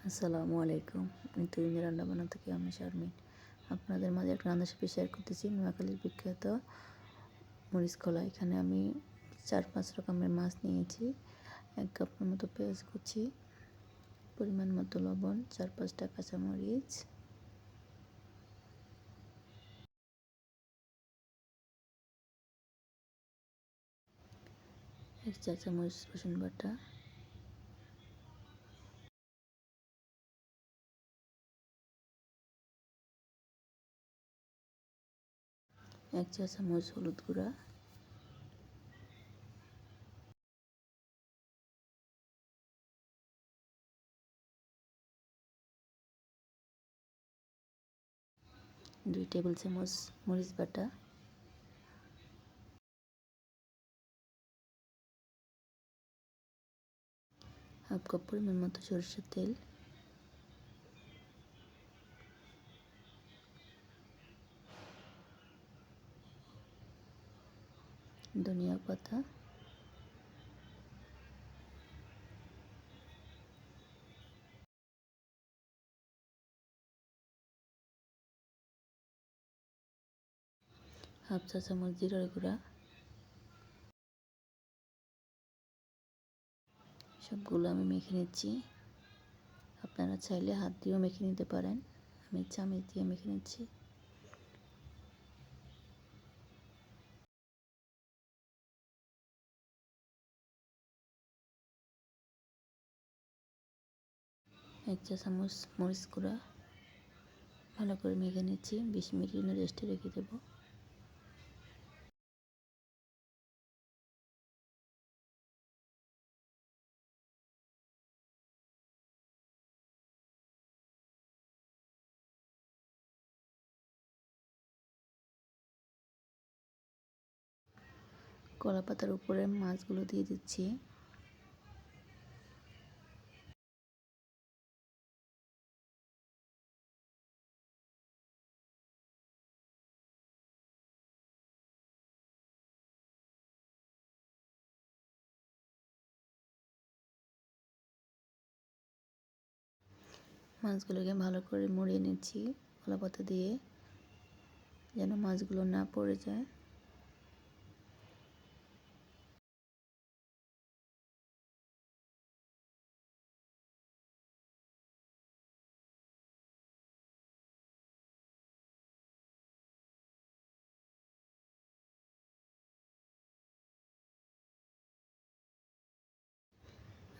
আসসালামু আলাইকুম। নিত্যদিনের রান্না বান্না থেকে আমি শারমিন আপনাদের মাঝে একটা রান্নার রেসিপি শেয়ার করতেছি। নোয়াখালীর বিখ্যাত মরিচ কলা। এখানে আমি 4-5 রকমের মাছ নিয়েছি, 1 কাপের মতো পেঁয়াজ কুচি, পরিমাণ মতো লবণ, 4-5টা কাঁচামরিচ, এক চা চামচ রসুন বাটা, এক চা চামচ হলুদ গুঁড়া, দুই টেবিল চামচ মরিচ বাটা, হাফ কাপ পরিমাণ মতো সরষের তেল, ধনিয়া পাতা, হাফ চা চামচ জিরার গুঁড়া। সবগুলো আমি মেখে নিচ্ছি। আপনারা চাইলে হাত দিয়েও মেখে নিতে পারেন, আমি চামচ দিয়ে মেখে নিচ্ছি। এক চা চামচ মরিচ গুঁড়া ভালো করে মেখে নিচ্ছি। 20 মিনিট জন্য রেস্টে রেখে দেব। কলা পাতার উপরে মাছগুলো দিয়ে দিচ্ছি। মাছগুলোকে ভালো করে মুড়িয়ে নিচ্ছি কলা পাতা দিয়ে, যেন মাছগুলো না পড়ে যায়।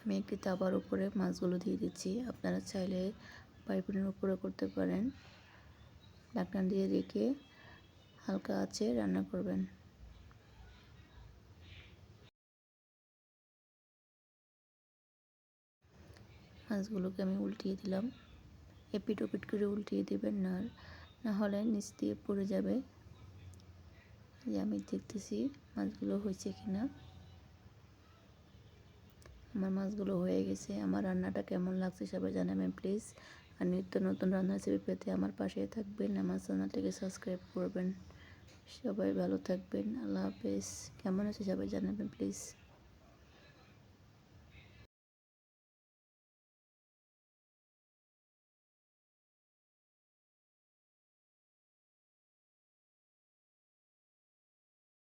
আমি একটি তাওয়ার উপরে মাছগুলো দিয়ে দিচ্ছি। আপনারা চাইলে পাইপিনের উপরে করতে পারেন। ঢাকনা দিয়ে রেখে হালকা আঁচে রান্না করবেন। মাছগুলোকে আমি উল্টিয়ে দিলাম। এপিট ওপিট করে উল্টিয়ে দেবেন, না হলে নিচ দিয়ে পড়ে যাবে। যে আমি দেখতেছি মাছগুলো হয়েছে কিনা। আমার মাছগুলো হয়ে গেছে। আমার রান্নাটা কেমন লাগছে সবাই জানাবেন প্লিজ। আর নিত্য নতুন রান্নার রেসিপি পেতে আমার পাশে থাকবেন, আমার চ্যানেলটিকে সাবস্ক্রাইব করবেন। সবাই ভালো থাকবেন। আল্লাহ হাফেজ। কেমন আছে সবাই জানাবেন প্লিজ।